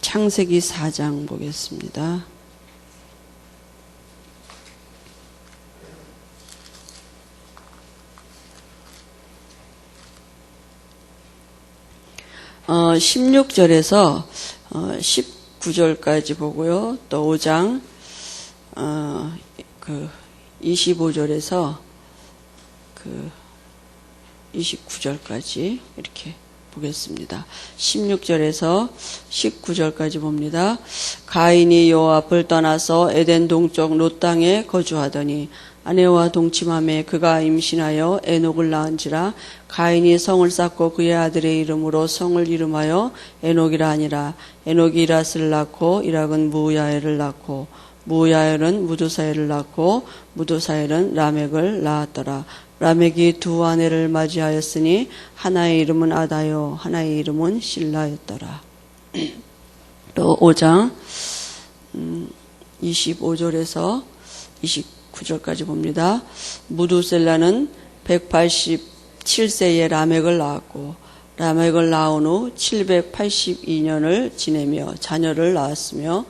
창세기 4장 보겠습니다. 어, 16절에서 19절까지 보고요. 또 5장 25절에서 29절까지 이렇게 보겠습니다. 16절에서 19절까지 봅니다. 가인이 여호와 앞을 떠나서 에덴 동쪽 롯 땅에 거주하더니 아내와 동침함에 그가 임신하여 에녹을 낳은지라. 가인이 성을 쌓고 그의 아들의 이름으로 성을 이름하여 에녹이라 하니라. 에녹이 이랏을 낳고 이락은 무야엘을 낳고 무야엘은 무두사엘을 낳고 무두사엘은 라멕을 낳았더라. 라멕이 두 아내를 맞이하였으니 하나의 이름은 아다요 하나의 이름은 실라였더라. 또 5장 25절에서 29절까지 봅니다. 무두셀라는 187세에 라멕을 낳았고 라멕을 낳은 후 782년을 지내며 자녀를 낳았으며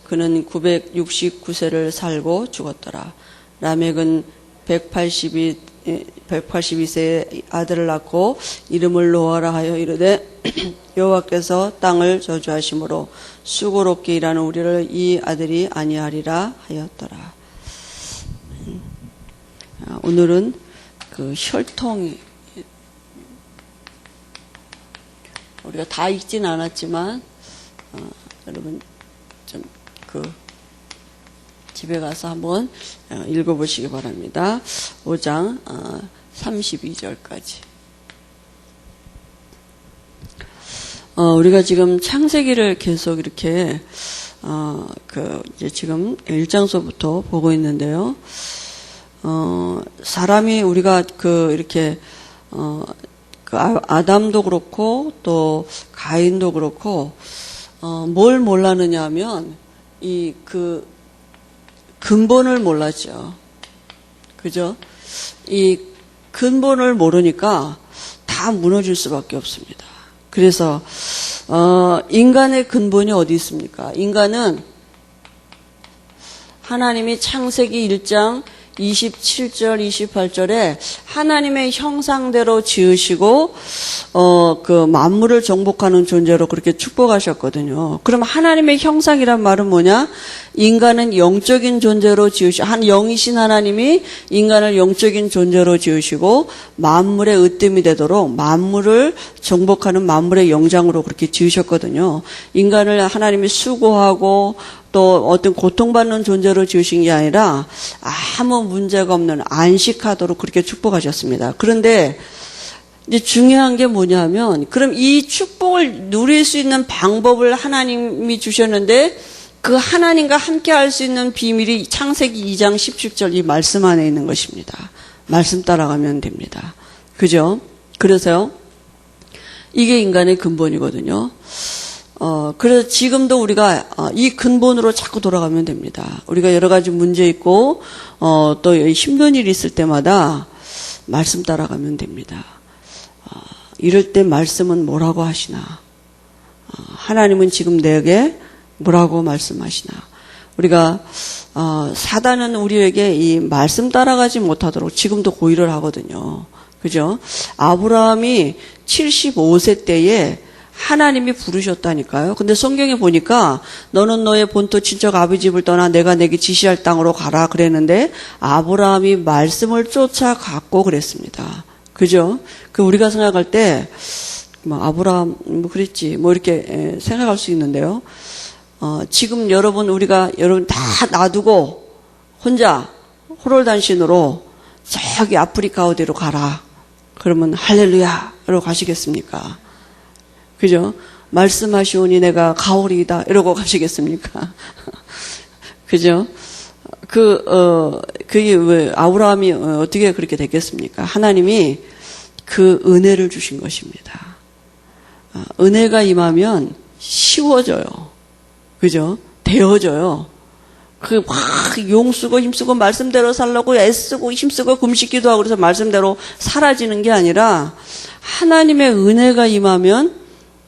그는 969세를 살고 죽었더라. 라멕은 182세에 아들을 낳고 이름을 노아라 하여 이르되 여호와께서 땅을 저주하심으로 수고롭게 일하는 우리를 이 아들이 아니하리라 하였더라. 오늘은 그 혈통이 우리가 다 읽진 않았지만 여러분 좀 집에 가서 한번 읽어보시기 바랍니다. 5장 32절까지. 우리가 지금 창세기를 계속 이렇게 이제 지금 1장서부터 보고 있는데요. 사람이 우리가 이렇게 아담도 그렇고 또 가인도 그렇고 뭘 몰랐느냐 하면 근본을 몰랐죠. 그죠? 이 근본을 모르니까 다 무너질 수밖에 없습니다. 그래서 인간의 근본이 어디 있습니까? 인간은 하나님이 창세기 1장 27절, 28절에 하나님의 형상대로 지으시고, 만물을 정복하는 존재로 그렇게 축복하셨거든요. 그럼 하나님의 형상이란 말은 뭐냐? 인간은 영적인 존재로 영이신 하나님이 인간을 영적인 존재로 지으시고, 만물의 으뜸이 되도록 만물을 정복하는 만물의 영장으로 그렇게 지으셨거든요. 인간을 하나님이 수고하고, 또 어떤 고통받는 존재로 지으신 게 아니라 아무 문제가 없는 안식하도록 그렇게 축복하셨습니다. 그런데 이제 중요한 게 뭐냐면 그럼 이 축복을 누릴 수 있는 방법을 하나님이 주셨는데 그 하나님과 함께 할 수 있는 비밀이 창세기 2장 17절 이 말씀 안에 있는 것입니다. 말씀 따라가면 됩니다. 그죠? 그래서 이게 인간의 근본이거든요. 그래서 지금도 우리가 이 근본으로 자꾸 돌아가면 됩니다. 우리가 여러 가지 문제 있고 또 힘든 일이 있을 때마다 말씀 따라가면 됩니다. 이럴 때 말씀은 뭐라고 하시나? 하나님은 지금 내게 뭐라고 말씀하시나? 우리가 사단은 우리에게 이 말씀 따라가지 못하도록 지금도 고의를 하거든요. 그죠? 아브라함이 75세 때에 하나님이 부르셨다니까요. 근데 성경에 보니까 너는 너의 본토 친척 아비 집을 떠나 내가 내게 지시할 땅으로 가라 그랬는데 아브라함이 말씀을 쫓아갔고 그랬습니다. 그죠? 우리가 생각할 때 아브라함 그랬지 이렇게 생각할 수 있는데요. 지금 여러분 다 놔두고 혼자 호롤단신으로 저기 아프리카 어디로 가라. 그러면 할렐루야 이러고 가시겠습니까? 그죠? 말씀하시오니 내가 가오리이다 이러고 가시겠습니까? 그죠? 그게 왜 아브라함이 어떻게 그렇게 됐겠습니까? 하나님이 그 은혜를 주신 것입니다. 은혜가 임하면 쉬워져요. 그죠? 되어져요. 막 용쓰고 힘쓰고 말씀대로 살려고 애쓰고 힘쓰고 금식 기도하고 그래서 말씀대로 사라지는 게 아니라 하나님의 은혜가 임하면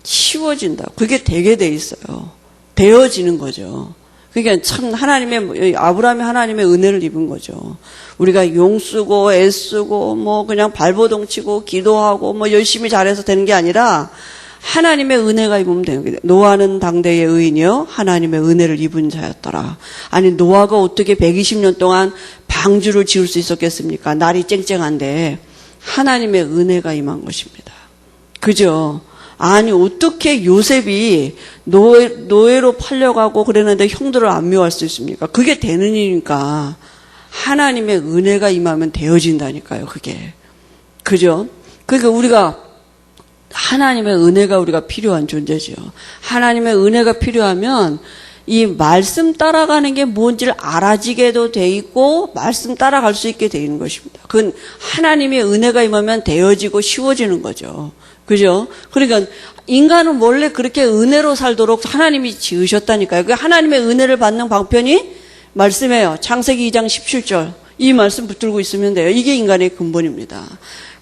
쉬워진다. 그게 되게 돼 있어요. 되어지는 거죠. 그러니까 참 아브라함이 하나님의 은혜를 입은 거죠. 우리가 용쓰고 애쓰고 뭐 그냥 발버둥 치고 기도하고 뭐 열심히 잘해서 되는 게 아니라 하나님의 은혜가 입으면 되는 거예요. 노아는 당대의 의인이요 하나님의 은혜를 입은 자였더라. 아니 노아가 어떻게 120년 동안 방주를 지을 수 있었겠습니까? 날이 쨍쨍한데 하나님의 은혜가 임한 것입니다. 그죠? 아니 어떻게 요셉이 노예로 팔려가고 그랬는데 형들을 안 미워할 수 있습니까? 그게 되는 일이니까 하나님의 은혜가 임하면 되어진다니까요. 그게. 그죠? 그러니까 우리가 하나님의 은혜가 우리가 필요한 존재지요. 하나님의 은혜가 필요하면 이 말씀 따라가는 게 뭔지를 알아지게도 돼 있고 말씀 따라갈 수 있게 돼 있는 것입니다. 그건 하나님의 은혜가 임하면 되어지고 쉬워지는 거죠. 그죠? 그러니까 인간은 원래 그렇게 은혜로 살도록 하나님이 지으셨다니까요. 그 하나님의 은혜를 받는 방편이 말씀이에요. 창세기 2장 17절. 이 말씀 붙들고 있으면 돼요. 이게 인간의 근본입니다.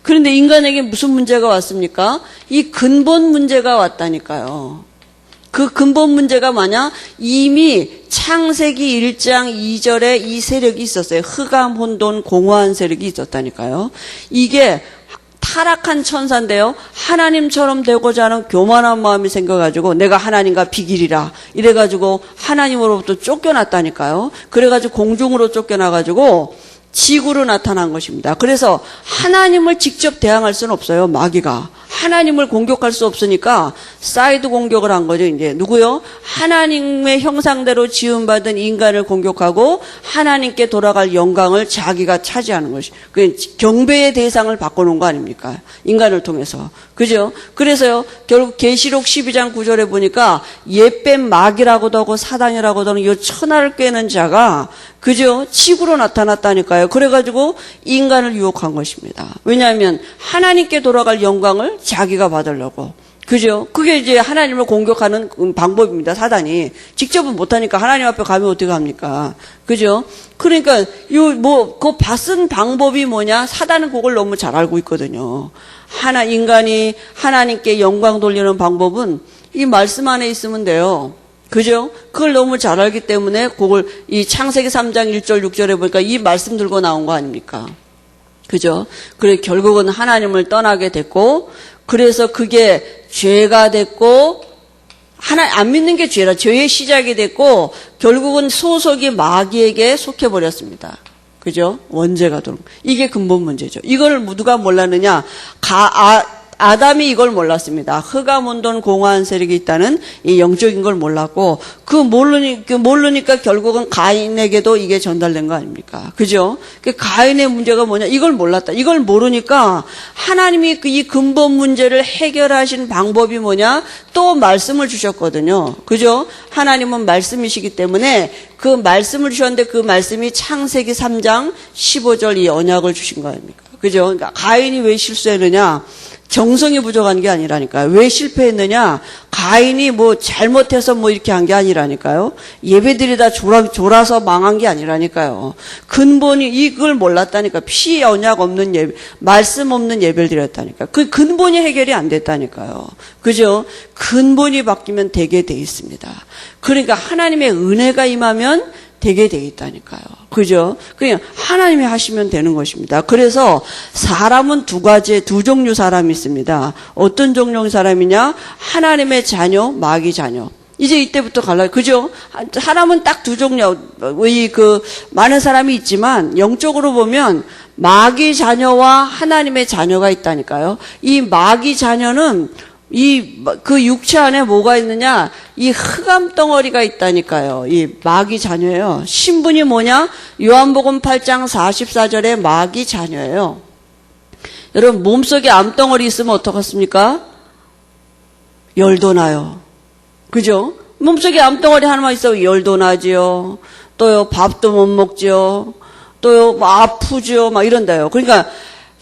그런데 인간에게 무슨 문제가 왔습니까? 이 근본 문제가 왔다니까요. 그 근본 문제가 뭐냐? 이미 창세기 1장 2절에 이 세력이 있었어요. 흑암, 혼돈, 공허한 세력이 있었다니까요. 이게 타락한 천사인데요. 하나님처럼 되고자 하는 교만한 마음이 생겨가지고 내가 하나님과 비길이라 이래가지고 하나님으로부터 쫓겨났다니까요. 그래가지고 공중으로 쫓겨나가지고 지구로 나타난 것입니다. 그래서 하나님을 직접 대항할 수는 없어요. 마귀가. 하나님을 공격할 수 없으니까 사이드 공격을 한 거죠. 이제 누구요? 하나님의 형상대로 지음받은 인간을 공격하고 하나님께 돌아갈 영광을 자기가 차지하는 것이. 그 경배의 대상을 바꿔놓은 거 아닙니까? 인간을 통해서. 그죠? 그래서요. 결국 계시록 12장 9절에 보니까 옛뱀 마귀라고도 하고 사단이라고도 하는 이 천하를 꿰는 자가 그죠? 지구로 나타났다니까요. 그래가지고 인간을 유혹한 것입니다. 왜냐하면 하나님께 돌아갈 영광을 자기가 받으려고. 그죠? 그게 이제 하나님을 공격하는 방법입니다. 사단이. 직접은 못하니까 하나님 앞에 가면 어떻게 합니까? 그죠? 그러니까, 그 받은 방법이 뭐냐? 사단은 그걸 너무 잘 알고 있거든요. 인간이 하나님께 영광 돌리는 방법은 이 말씀 안에 있으면 돼요. 그죠? 그걸 너무 잘 알기 때문에 그걸 이 창세기 3장 1절 6절에 보니까 이 말씀 들고 나온 거 아닙니까? 그죠? 그래 결국은 하나님을 떠나게 됐고 그래서 그게 죄가 됐고 안 믿는 게 죄라 죄의 시작이 됐고 결국은 소속이 마귀에게 속해 버렸습니다. 그죠? 원죄가 들어온 이게 근본 문제죠. 이걸 누가 몰랐느냐? 아담이 이걸 몰랐습니다. 흑암, 혼돈, 공허한 세력이 있다는 이 영적인 걸 몰랐고 모르니까 결국은 가인에게도 이게 전달된 거 아닙니까? 그죠? 가인의 문제가 뭐냐? 이걸 몰랐다. 이걸 모르니까 하나님이 이 근본 문제를 해결하신 방법이 뭐냐? 또 말씀을 주셨거든요. 그죠? 하나님은 말씀이시기 때문에 그 말씀을 주셨는데 그 말씀이 창세기 3장 15절 이 언약을 주신 거 아닙니까? 그죠? 그러니까 가인이 왜 실수했느냐? 정성이 부족한 게 아니라니까요. 왜 실패했느냐? 가인이 뭐 잘못해서 뭐 이렇게 한 게 아니라니까요. 예배드리다 졸아서 망한 게 아니라니까요. 근본이 이걸 몰랐다니까. 피 언약 없는 예배, 말씀 없는 예배를 드렸다니까. 그 근본이 해결이 안 됐다니까요. 그죠? 근본이 바뀌면 되게 돼 있습니다. 그러니까 하나님의 은혜가 임하면 되게 돼 있다니까요. 그죠? 그냥 하나님이 하시면 되는 것입니다. 그래서 사람은 두 종류 사람이 있습니다. 어떤 종류의 사람이냐? 하나님의 자녀, 마귀 자녀. 이제 이때부터 갈라요. 그죠? 사람은 딱 두 종류, 많은 사람이 있지만, 영적으로 보면, 마귀 자녀와 하나님의 자녀가 있다니까요. 이 마귀 자녀는 그 육체 안에 뭐가 있느냐? 이 흑암 덩어리가 있다니까요. 이 마귀 자녀예요. 신분이 뭐냐? 요한복음 8장 44절에 마귀 자녀예요. 여러분, 몸속에 암덩어리 있으면 어떡하십니까? 열도 나요. 그죠? 몸속에 암덩어리 하나만 있어도 열도 나지요. 또요, 밥도 못 먹지요. 또요, 뭐 아프죠. 막 이런다요. 그러니까,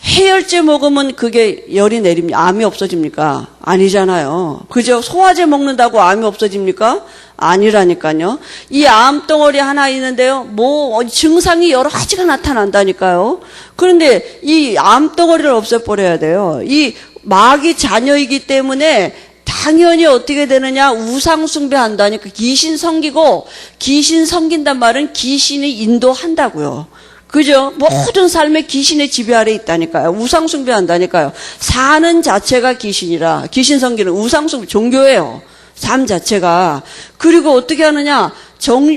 해열제 먹으면 그게 열이 내립니까? 암이 없어집니까? 아니잖아요. 그죠? 소화제 먹는다고 암이 없어집니까? 아니라니까요. 이 암덩어리 하나 있는데요. 증상이 여러 가지가 나타난다니까요. 그런데 이 암덩어리를 없애버려야 돼요. 이 마귀 자녀이기 때문에 다 당연히 어떻게 되느냐? 우상 숭배한다니까. 귀신 섬기고, 귀신 섬긴단 말은 귀신이 인도한다고요. 그죠? 모든 삶의 귀신의 지배 아래 있다니까요. 우상 숭배한다니까요. 사는 자체가 귀신이라, 귀신 섬기는 우상 숭배, 종교예요. 삶 자체가. 그리고 어떻게 하느냐?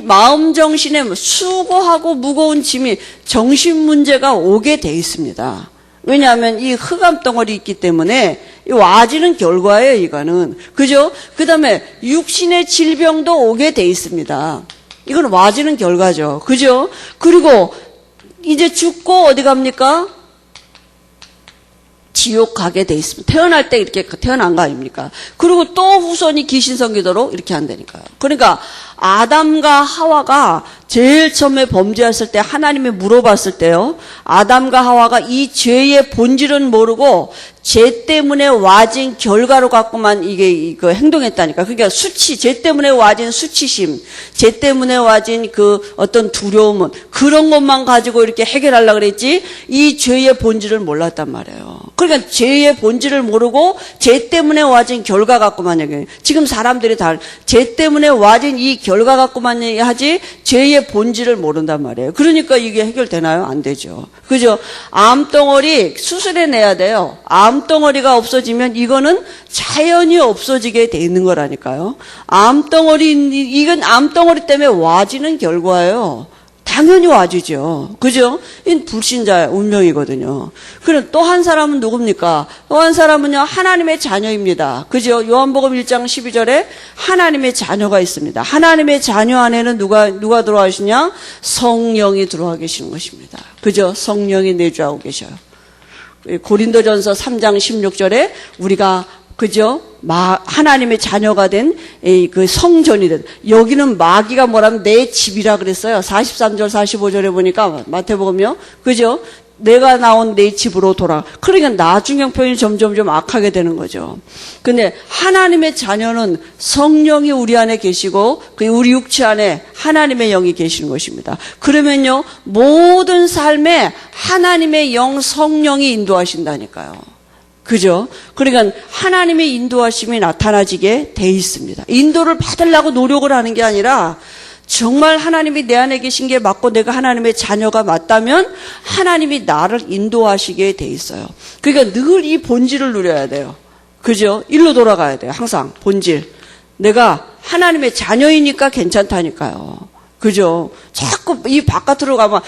마음 정신에 수고하고 무거운 짐이 정신 문제가 오게 돼 있습니다. 왜냐하면 이 흑암 덩어리 있기 때문에 와지는 결과예요, 이거는. 그죠? 그 다음에 육신의 질병도 오게 돼 있습니다. 이건 와지는 결과죠. 그죠? 그리고 이제 죽고 어디 갑니까? 지옥 가게 돼 있습니다. 태어날 때 이렇게 태어난 거 아닙니까? 그리고 또 후손이 귀신 섬기도록 이렇게 한다니까요. 그러니까 아담과 하와가 제일 처음에 범죄했을 때 하나님이 물어봤을 때요. 아담과 하와가 이 죄의 본질은 모르고 죄 때문에 와진 결과로 갖고만 이거 행동했다니까. 그러니까 죄 때문에 와진 수치심, 죄 때문에 와진 그 어떤 두려움은 그런 것만 가지고 이렇게 해결하려고 그랬지 이 죄의 본질을 몰랐단 말이에요. 그러니까 죄의 본질을 모르고 죄 때문에 와진 결과 갖고만 얘기해요. 지금 사람들이 다 죄 때문에 와진 이 결과 갖고만 하지 죄의 본질을 모른단 말이에요. 그러니까 이게 해결되나요? 안 되죠. 그죠? 암덩어리 수술해내야 돼요. 암덩어리가 없어지면 이거는 자연히 없어지게 돼 있는 거라니까요. 이건 암덩어리 때문에 와지는 결과예요. 당연히 와지죠. 그죠? 이 불신자의 운명이거든요. 그럼 또 한 사람은 누굽니까? 또 한 사람은요, 하나님의 자녀입니다. 그죠? 요한복음 1장 12절에 하나님의 자녀가 있습니다. 하나님의 자녀 안에는 누가 들어와 계시냐? 성령이 들어와 계시는 것입니다. 그죠? 성령이 내주하고 계셔요. 고린도전서 3장 16절에 우리가 그죠? 하나님의 자녀가 된 그 성전이 된. 여기는 마귀가 뭐라면 내 집이라 그랬어요. 43절 45절에 보니까 마태복음이요. 그죠? 내가 나온 내 집으로 돌아. 그러니까 나중형 표현이 점점 악하게 되는 거죠. 근데 하나님의 자녀는 성령이 우리 안에 계시고 우리 육체 안에 하나님의 영이 계시는 것입니다. 그러면요, 모든 삶에 하나님의 영 성령이 인도하신다니까요. 그죠? 그러니까 하나님의 인도하심이 나타나지게 돼 있습니다. 인도를 받으려고 노력을 하는 게 아니라 정말 하나님이 내 안에 계신 게 맞고 내가 하나님의 자녀가 맞다면 하나님이 나를 인도하시게 돼 있어요. 그러니까 늘 이 본질을 누려야 돼요. 그죠? 일로 돌아가야 돼요. 항상 본질. 내가 하나님의 자녀이니까 괜찮다니까요. 그죠? 자꾸 이 바깥으로 가면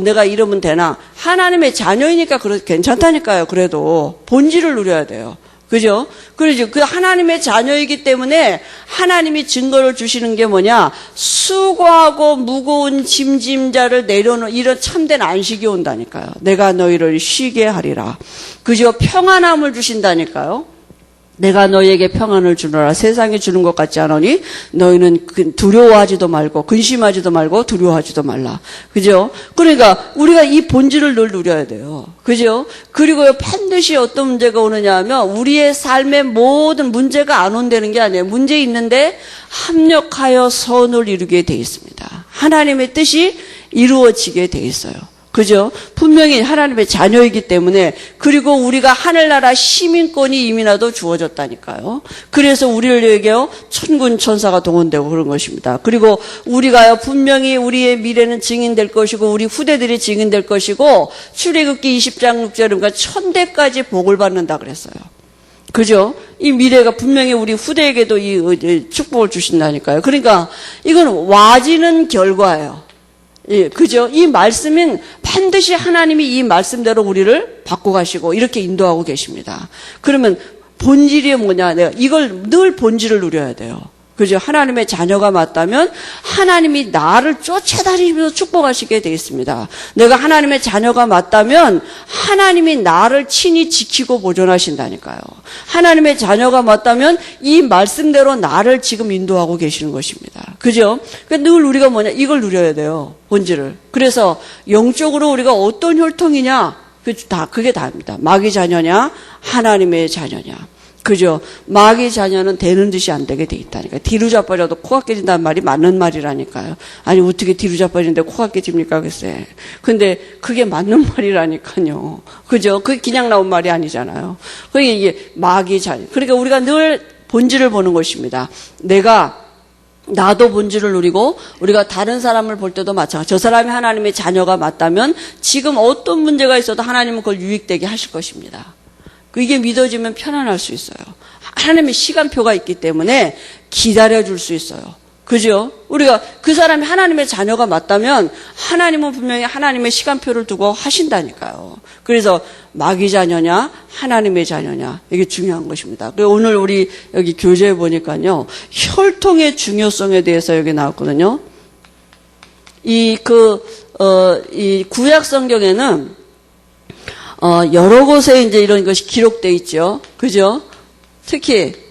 내가 이러면 되나? 하나님의 자녀이니까 괜찮다니까요. 그래도 본질을 누려야 돼요. 그죠? 그러죠. 그 하나님의 자녀이기 때문에 하나님이 증거를 주시는 게 뭐냐? 수고하고 무거운 짐짐자를 내려놓은 이런 참된 안식이 온다니까요. 내가 너희를 쉬게 하리라. 그죠? 평안함을 주신다니까요. 내가 너희에게 평안을 주노라. 세상이 주는 것 같지 않으니 너희는 두려워하지도 말고 근심하지도 말고 두려워하지도 말라. 그죠? 그러니까 우리가 이 본질을 늘 누려야 돼요. 그죠? 그리고 반드시 어떤 문제가 오느냐 하면 우리의 삶에 모든 문제가 안 온다는 게 아니에요. 문제 있는데 합력하여 선을 이루게 돼 있습니다. 하나님의 뜻이 이루어지게 돼 있어요. 그죠? 분명히 하나님의 자녀이기 때문에. 그리고 우리가 하늘나라 시민권이 이미나도 주어졌다니까요. 그래서 우리에게요 천군 천사가 동원되고 그런 것입니다. 그리고 우리가요 분명히 우리의 미래는 증인될 것이고 우리 후대들이 증인될 것이고 출애굽기 20장 6절에 그러니까 천대까지 복을 받는다 그랬어요. 그죠? 이 미래가 분명히 우리 후대에게도 이 축복을 주신다니까요. 그러니까 이건 와지는 결과예요. 예, 그죠? 이 말씀은 반드시 하나님이 이 말씀대로 우리를 바꿔가시고 이렇게 인도하고 계십니다. 그러면 본질이 뭐냐? 내가 이걸 늘 본질을 누려야 돼요. 그죠? 하나님의 자녀가 맞다면 하나님이 나를 쫓아다니면서 축복하시게 되어 있습니다. 내가 하나님의 자녀가 맞다면 하나님이 나를 친히 지키고 보존하신다니까요. 하나님의 자녀가 맞다면 이 말씀대로 나를 지금 인도하고 계시는 것입니다. 그죠? 그러니까 늘 우리가 뭐냐? 이걸 누려야 돼요. 본질을. 그래서 영적으로 우리가 어떤 혈통이냐? 그게 다입니다. 마귀 자녀냐? 하나님의 자녀냐? 그죠? 마귀 자녀는 되는 듯이 안 되게 돼 있다니까. 뒤로 자빠져도 코가 깨진다는 말이 맞는 말이라니까요. 아니 어떻게 뒤로 자빠지는데 코가 깨집니까 글쎄. 근데 그게 맞는 말이라니까요. 그죠? 그게 그냥 나온 말이 아니잖아요. 그게 이게 마귀 자녀. 그러니까 우리가 늘 본질을 보는 것입니다. 나도 본질을 누리고 우리가 다른 사람을 볼 때도 마찬가지. 저 사람이 하나님의 자녀가 맞다면 지금 어떤 문제가 있어도 하나님은 그걸 유익되게 하실 것입니다. 이게 믿어지면 편안할 수 있어요. 하나님의 시간표가 있기 때문에 기다려줄 수 있어요. 그죠? 우리가 그 사람이 하나님의 자녀가 맞다면 하나님은 분명히 하나님의 시간표를 두고 하신다니까요. 그래서 마귀 자녀냐 하나님의 자녀냐 이게 중요한 것입니다. 오늘 우리 여기 교재에 보니까요. 혈통의 중요성에 대해서 여기 나왔거든요. 이 구약 성경에는 여러 곳에 이제 이런 것이 기록되어 있죠. 그죠? 특히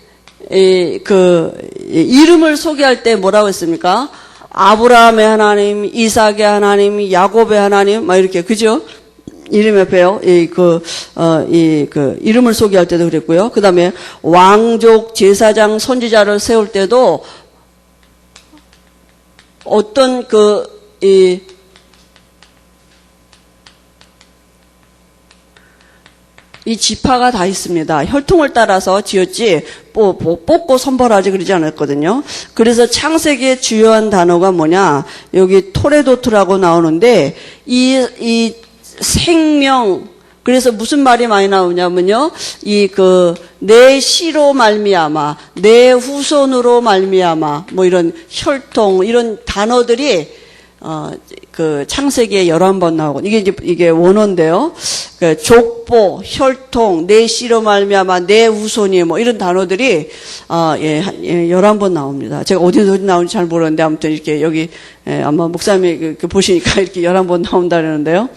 이름을 소개할 때 뭐라고 했습니까? 아브라함의 하나님, 이삭의 하나님, 야곱의 하나님, 막 이렇게, 그죠? 이름 옆에요. 이름을 소개할 때도 그랬고요. 그 다음에 왕족, 제사장, 선지자를 세울 때도 어떤 이 지파가 다 있습니다. 혈통을 따라서 지었지 뽑고 선발하지 그러지 않았거든요. 그래서 창세기의 주요한 단어가 뭐냐? 여기 토레도트라고 나오는데 이 생명 그래서 무슨 말이 많이 나오냐면요. 내 씨로 말미암아, 내 후손으로 말미암아 뭐 이런 혈통 이런 단어들이 창세기에 11번 나오고, 이게 원어인데요. 족보, 혈통, 내 씨로 말미암아, 내 후손이, 뭐, 이런 단어들이, 11번 나옵니다. 제가 어디서 나오는지 잘 모르는데, 아무튼 이렇게 여기, 아마 목사님이 보시니까 이렇게 11번 나온다 그러는데요.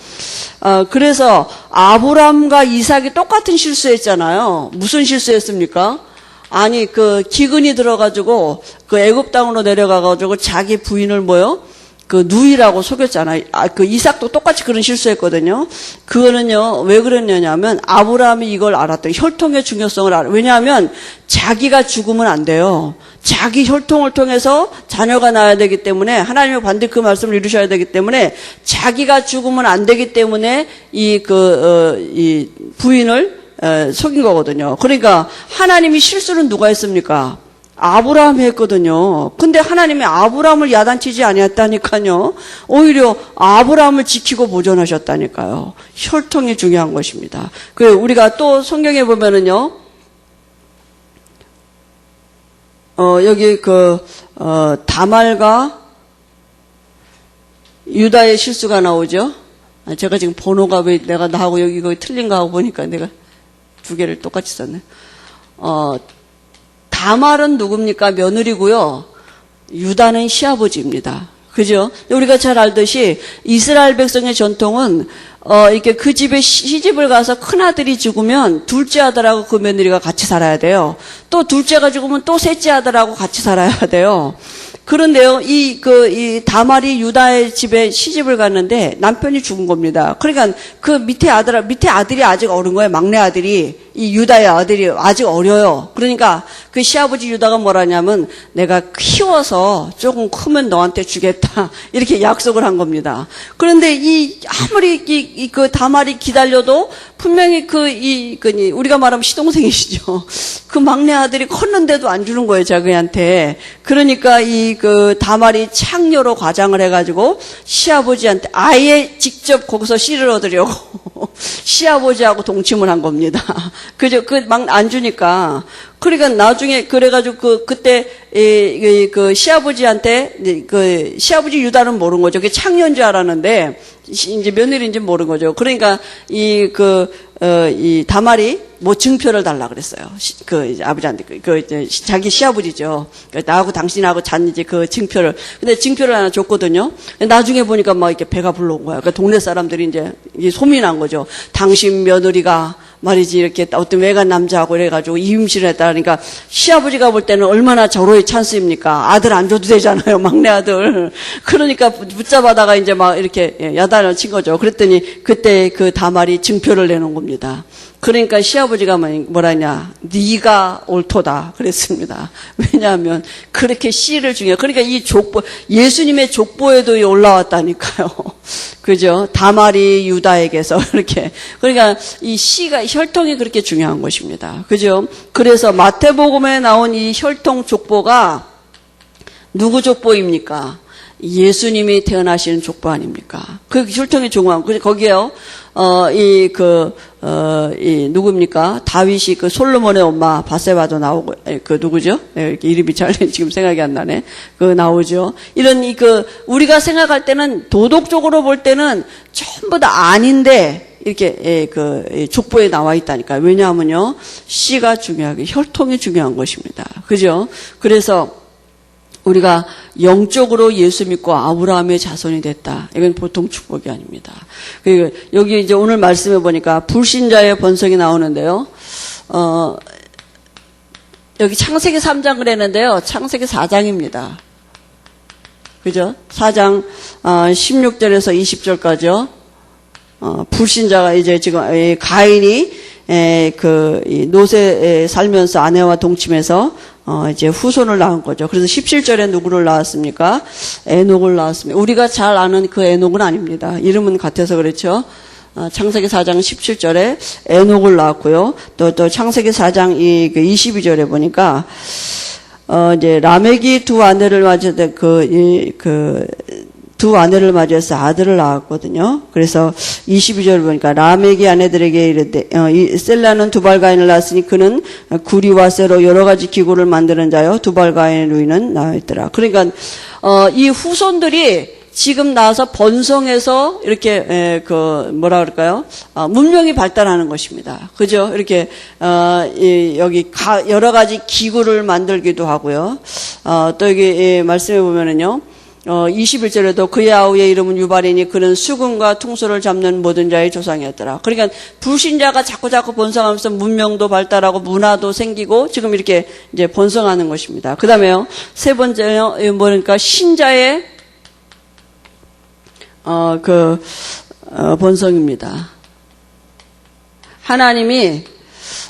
그래서, 아브람과 이삭이 똑같은 실수했잖아요. 무슨 실수했습니까? 아니, 기근이 들어가지고, 애굽 땅으로 내려가가지고 자기 부인을 누이라고 속였잖아요. 이삭도 똑같이 그런 실수했거든요. 그거는요, 왜 그랬냐면, 아브라함이 이걸 알았대요. 혈통의 중요성을 알아요. 왜냐하면, 자기가 죽으면 안 돼요. 자기 혈통을 통해서 자녀가 나야 되기 때문에, 하나님이 반드시 그 말씀을 이루셔야 되기 때문에, 자기가 죽으면 안 되기 때문에, 이 부인을, 속인 거거든요. 그러니까, 하나님이 실수는 누가 했습니까? 아브라함이 했거든요. 근데 하나님이 아브라함을 야단치지 아니었다니까요. 오히려 아브라함을 지키고 보존하셨다니까요. 혈통이 중요한 것입니다. 우리가 또 성경에 보면은요. 여기 다말과 유다의 실수가 나오죠. 제가 지금 번호가 왜 내가 나하고 여기 거기 틀린가 하고 보니까 내가 두 개를 똑같이 썼네. 다말은 누굽니까? 며느리고요. 유다는 시아버지입니다. 그죠? 우리가 잘 알듯이 이스라엘 백성의 전통은 이렇게 그 집에 시집을 가서 큰 아들이 죽으면 둘째 아들하고 그 며느리가 같이 살아야 돼요. 또 둘째가 죽으면 또 셋째 아들하고 같이 살아야 돼요. 그런데요, 이 다말이 유다의 집에 시집을 갔는데 남편이 죽은 겁니다. 그러니까 밑에 아들이 아직 어린 거예요. 막내 아들이. 이 유다의 아들이 아직 어려요. 그러니까 그 시아버지 유다가 뭐라냐면 내가 키워서 조금 크면 너한테 주겠다. 이렇게 약속을 한 겁니다. 그런데 아무리 다말이 기다려도 분명히 우리가 말하면 시동생이시죠. 그 막내 아들이 컸는데도 안 주는 거예요, 자기한테. 그러니까 다말이 창녀로 과장을 해가지고 시아버지한테 아예 직접 거기서 씨를 얻으려고 시아버지하고 동침을 한 겁니다. 그죠? 막 안 주니까. 그러니까 나중에 그래가지고 그때 시아버지한테 시아버지 유다는 모르는 거죠. 그게 창녀인 줄 알았는데 이제 며느리인지 모르는 거죠. 그러니까 이 다말이 증표를 달라 그랬어요. 아버지한테 자기 시아버지죠. 나하고 당신하고 잤는지 증표를. 근데 증표를 하나 줬거든요. 나중에 보니까 막 이렇게 배가 불러온 거야. 그러니까 동네 사람들이 이제 소민한 거죠. 당신 며느리가 말이지 이렇게 어떤 외간 남자하고 이래가지고 이임신을 했다 그러니까 시아버지가 볼 때는 얼마나 절호의 찬스입니까? 아들 안 줘도 되잖아요, 막내 아들. 그러니까 붙잡아다가 이제 막 이렇게 야단을 친 거죠. 그랬더니 그때 다말이 증표를 내놓은 겁니다. 그러니까 시아버지가 뭐라 했냐, 네가 옳도다 그랬습니다. 왜냐하면 그렇게 씨를 중요해요. 그러니까 이 족보, 예수님의 족보에도 올라왔다니까요. 그죠? 다말이 유다에게서 이렇게. 그러니까 이 씨가, 혈통이 그렇게 중요한 것입니다. 그죠? 그래서 마태복음에 나온 이 혈통 족보가 누구 족보입니까? 예수님이 태어나시는 족보 아닙니까? 그 혈통이 중요한, 거기에요, 누굽니까? 다윗이 그 솔로몬의 엄마, 바세바도 나오고, 누구죠? 이렇게 이름이 잘, 지금 생각이 안 나네. 나오죠. 이런, 우리가 생각할 때는, 도덕적으로 볼 때는 전부 다 아닌데, 이렇게, 족보에 나와 있다니까요. 왜냐하면요, 씨가 중요하게, 혈통이 중요한 것입니다. 그죠? 그래서, 우리가 영적으로 예수 믿고 아브라함의 자손이 됐다. 이건 보통 축복이 아닙니다. 여기 이제 오늘 말씀해 보니까 불신자의 번성이 나오는데요. 여기 창세기 3장 그랬는데요. 창세기 4장입니다. 그죠? 4장 16절에서 20절까지요. 불신자가 이제 지금 가인이 노새에 살면서 아내와 동침해서 이제 후손을 낳은 거죠. 그래서 17절에 누구를 낳았습니까? 에녹을 낳았습니다. 우리가 잘 아는 그 에녹은 아닙니다. 이름은 같아서 그렇죠. 창세기 4장 17절에 에녹을 낳았고요. 또 창세기 4장 22절에 보니까 이제 라멕이 두 아내를 맞이했을 두 아내를 맞이해서 아들을 낳았거든요. 그래서 22절 보니까 라멕이 아내들에게 이르되 셀라는 두발가인을 낳았으니 그는 구리와 쇠로 여러 가지 기구를 만드는 자요. 두발가인의 누이는 나와있더라. 그러니까 이 후손들이 지금 나와서 번성해서 이렇게 뭐라 그럴까요? 문명이 발달하는 것입니다. 그죠? 이렇게 여기 여러 가지 기구를 만들기도 하고요. 또 여기 말씀해 보면은요. 21절에도 그의 아우의 이름은 유발이니 그는 수금과 퉁소를 잡는 모든 자의 조상이었더라. 그러니까 불신자가 자꾸 번성하면서 문명도 발달하고 문화도 생기고 지금 이렇게 이제 번성하는 것입니다. 그 다음에요. 세 번째요. 뭐니까 신자의 번성입니다. 하나님이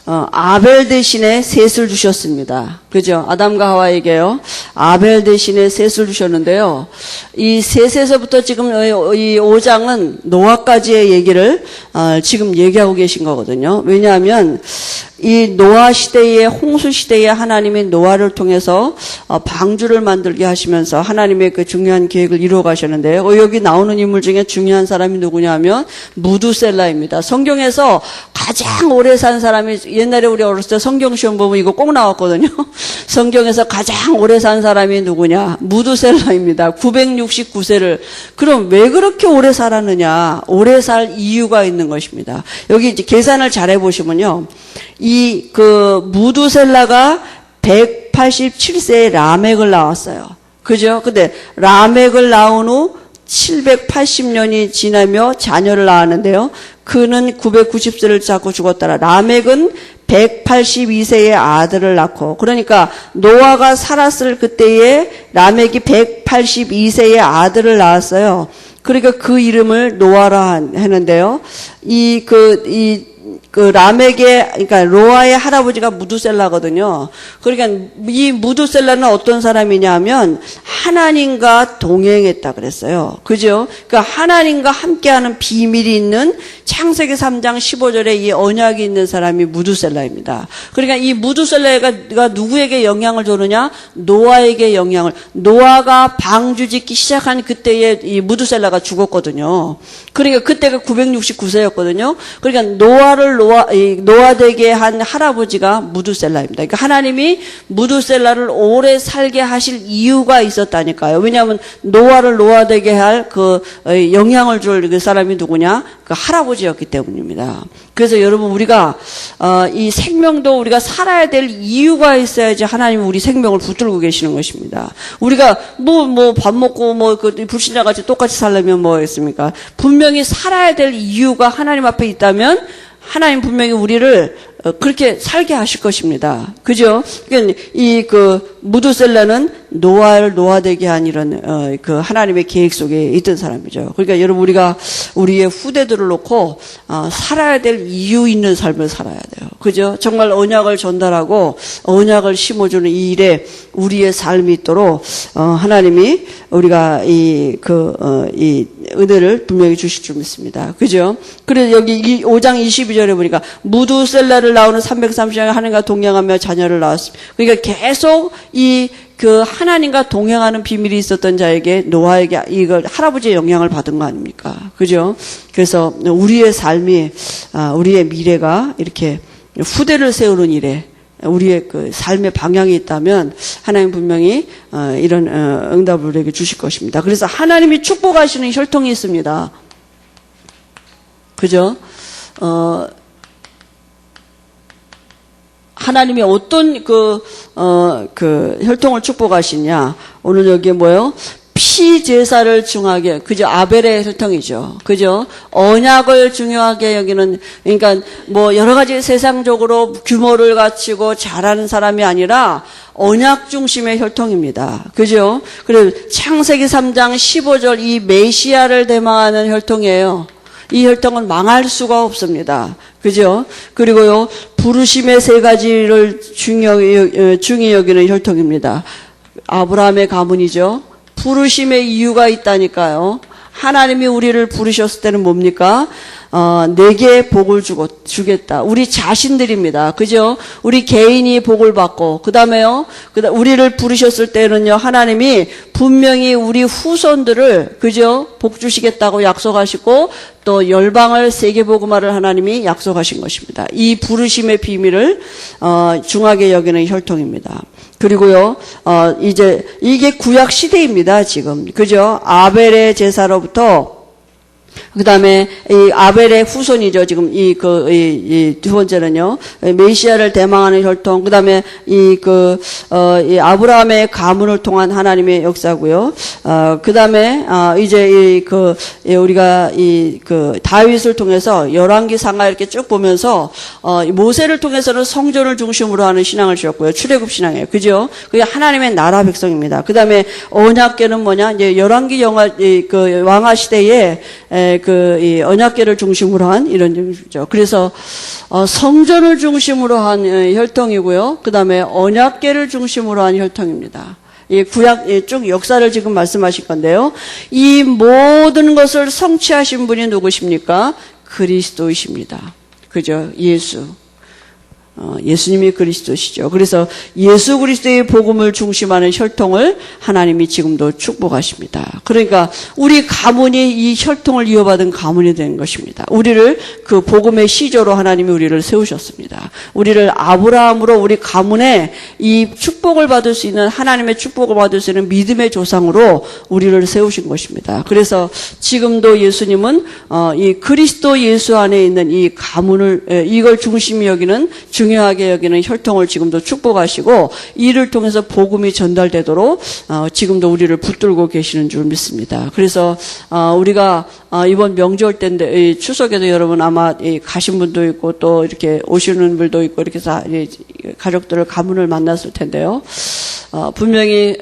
아벨 대신에 셋을 주셨습니다. 그죠? 아담과 하와에게요. 아벨 대신에 셋을 주셨는데요. 이 셋에서부터 지금 이 5장은 노아까지의 얘기를 지금 얘기하고 계신 거거든요. 왜냐하면 이 노아 시대에 홍수 시대에 하나님이 노아를 통해서 방주를 만들게 하시면서 하나님의 그 중요한 계획을 이루어 가셨는데요. 여기 나오는 인물 중에 중요한 사람이 누구냐면 무두셀라입니다. 성경에서 가장 오래 산 사람이 옛날에 우리 어렸을 때 성경 시험 보면 이거 꼭 나왔거든요. 성경에서 가장 오래 산 사람이 누구냐? 무두셀라입니다. 969세를. 그럼 왜 그렇게 오래 살았느냐? 오래 살 이유가 있는 것입니다. 여기 이제 계산을 잘 해보시면요. 무두셀라가 187세에 라멕을 낳았어요. 그죠? 근데 라멕을 낳은 후 780년이 지나며 자녀를 낳았는데요. 그는 990세를 잡고 죽었더라. 라멕은 182세의 아들을 낳고, 그러니까 노아가 살았을 그때에 라멕이 182세의 아들을 낳았어요. 그러니까 그 이름을 노아라 했는데요. 라멕의, 그러니까 노아의 할아버지가 무두셀라거든요. 그러니까 이 무두셀라는 어떤 사람이냐 하면 하나님과 동행했다 그랬어요. 그죠? 그러니까 하나님과 함께하는 비밀이 있는 창세기 3장 15절에 이 언약이 있는 사람이 무두셀라입니다. 그러니까 이 무두셀라가 누구에게 영향을 주느냐? 노아에게 영향을. 노아가 방주 짓기 시작한 그때에 이 무두셀라가 죽었거든요. 그러니까 그때가 969세였거든요. 그러니까 노아 되게 한 할아버지가 무두셀라입니다. 그러니까 하나님이 무두셀라를 오래 살게 하실 이유가 있었다니까요. 왜냐하면 노아를 노아 되게 할 영향을 줄 그 사람이 누구냐? 그 할아버지였기 때문입니다. 그래서 여러분 우리가 이 생명도 우리가 살아야 될 이유가 있어야지 하나님이 우리 생명을 붙들고 계시는 것입니다. 우리가 밥 먹고 불신자 같이 똑같이 살려면 뭐겠습니까? 분명히 살아야 될 이유가 하나님 앞에 있다면 하나님 분명히 우리를 그렇게 살게 하실 것입니다. 그죠? 그러니까 무두셀라는 노아를 노아되게 한 이런 그 하나님의 계획 속에 있던 사람이죠. 그러니까 여러분 우리가 우리의 후대들을 놓고 살아야 될 이유 있는 삶을 살아야 돼요. 그죠? 정말 언약을 전달하고 언약을 심어주는 이 일에 우리의 삶이 있도록 하나님이 우리가 이 은혜를 분명히 주실 줄 믿습니다. 그죠? 그래서 여기 5장 22절에 보니까 무두셀라를 나오는 330년 하나님과 동행하며 자녀를 낳았습니다. 그러니까 계속 그 하나님과 동행하는 비밀이 있었던 자에게 노아에게 이걸 할아버지의 영향을 받은 거 아닙니까? 그죠? 그래서 우리의 삶이 우리의 미래가 이렇게 후대를 세우는 일에 우리의 그 삶의 방향이 있다면 하나님 분명히 이런 응답을 우리에게 주실 것입니다. 그래서 하나님이 축복하시는 혈통이 있습니다. 그죠? 하나님이 어떤 그 혈통을 축복하시냐. 오늘 여기에 뭐예요? 피제사를 중요하게, 그죠? 아벨의 혈통이죠. 그죠? 언약을 중요하게 여기는, 그러니까 뭐 여러 가지 세상적으로 규모를 갖추고 잘하는 사람이 아니라 언약 중심의 혈통입니다. 그죠? 그리고 창세기 3장 15절 이 메시아를 대망하는 혈통이에요. 이 혈통은 망할 수가 없습니다. 그죠? 그리고요, 부르심의 세 가지를 중히 여기는 혈통입니다. 아브라함의 가문이죠. 부르심의 이유가 있다니까요. 하나님이 우리를 부르셨을 때는 뭡니까? 내게 복을 주겠다. 우리 자신들입니다. 그죠? 우리 개인이 복을 받고, 그 다음에요, 우리를 부르셨을 때는요, 하나님이 분명히 우리 후손들을, 그죠? 복 주시겠다고 약속하시고, 또 열방을 세계복음화를 하나님이 약속하신 것입니다. 이 부르심의 비밀을, 중하게 여기는 혈통입니다. 그리고요, 이제, 이게 구약 시대입니다, 지금. 그죠? 아벨의 제사로부터, 그 다음에, 이 아벨의 후손이죠. 지금 이 두 번째는요. 메시아를 대망하는 혈통. 그 다음에 이 아브라함의 가문을 통한 하나님의 역사고요. 그 다음에, 이제 우리가 다윗을 통해서 열왕기 상하 이렇게 쭉 보면서, 모세를 통해서는 성전을 중심으로 하는 신앙을 주었고요. 출애굽 신앙이에요. 그죠? 그게 하나님의 나라 백성입니다. 그 다음에 언약궤는 뭐냐? 이제 열왕기 왕하 시대에, 이 언약궤를 중심으로 한 이런 점이죠. 그래서 성전을 중심으로 한 혈통이고요. 그 다음에 언약궤를 중심으로 한 혈통입니다. 이 구약 쭉 역사를 지금 말씀하실 건데요. 이 모든 것을 성취하신 분이 누구십니까? 그리스도이십니다. 그죠? 예수님이 그리스도시죠. 그래서 예수 그리스도의 복음을 중심하는 혈통을 하나님이 지금도 축복하십니다. 그러니까 우리 가문이 이 혈통을 이어받은 가문이 된 것입니다. 우리를 그 복음의 시조로 하나님이 우리를 세우셨습니다. 우리를 아브라함으로 우리 가문에 이 축복을 받을 수 있는 하나님의 축복을 받을 수 있는 믿음의 조상으로 우리를 세우신 것입니다. 그래서 지금도 예수님은 이 그리스도 예수 안에 있는 이 가문을 이걸 중심이 여기는 중요하게 여기는 혈통을 지금도 축복하시고 이를 통해서 복음이 전달되도록 지금도 우리를 붙들고 계시는 줄 믿습니다. 그래서 우리가 이번 명절 때인데 추석에도 여러분 아마 가신 분도 있고 또 이렇게 오시는 분도 있고 이렇게 해서 가족들을 가문을 만났을 텐데요. 분명히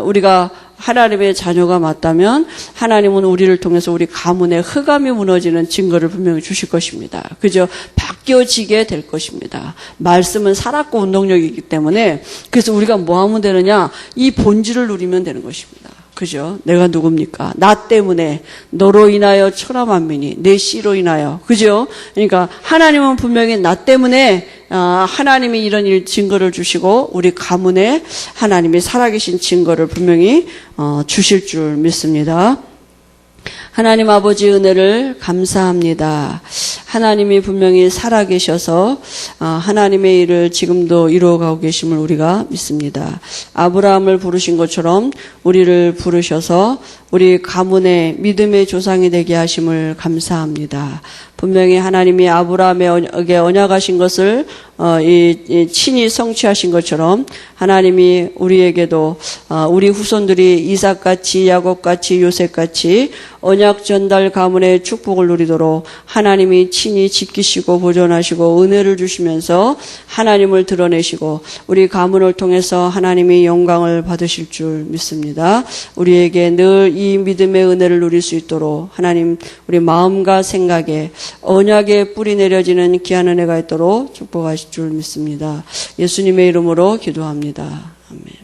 우리가 하나님의 자녀가 맞다면 하나님은 우리를 통해서 우리 가문의 흑암이 무너지는 증거를 분명히 주실 것입니다. 그죠? 바뀌어지게 될 것입니다. 말씀은 살았고 운동력이기 때문에 그래서 우리가 뭐 하면 되느냐? 이 본질을 누리면 되는 것입니다. 그죠? 내가 누굽니까? 나 때문에 너로 인하여 천하 만민이 내 씨로 인하여 그죠? 그러니까 하나님은 분명히 나 때문에 하나님이 이런 일 증거를 주시고 우리 가문에 하나님이 살아계신 증거를 분명히 주실 줄 믿습니다. 하나님 아버지 은혜를 감사합니다. 하나님이 분명히 살아계셔서 하나님의 일을 지금도 이루어가고 계심을 우리가 믿습니다. 아브라함을 부르신 것처럼 우리를 부르셔서 우리 가문의 믿음의 조상이 되게 하심을 감사합니다. 분명히 하나님이 아브라함에게 언약하신 것을 친히 성취하신 것처럼 하나님이 우리에게도 우리 후손들이 이삭같이 야곱같이 요셉같이 언약 전달 가문의 축복을 누리도록 하나님이 친히 지키시고 보존하시고 은혜를 주시면서 하나님을 드러내시고 우리 가문을 통해서 하나님이 영광을 받으실 줄 믿습니다. 우리에게 늘 이 믿음의 은혜를 누릴 수 있도록 하나님 우리 마음과 생각에 언약의 뿌리 내려지는 귀한 은혜가 있도록 축복하실 줄 믿습니다. 예수님의 이름으로 기도합니다. 아멘.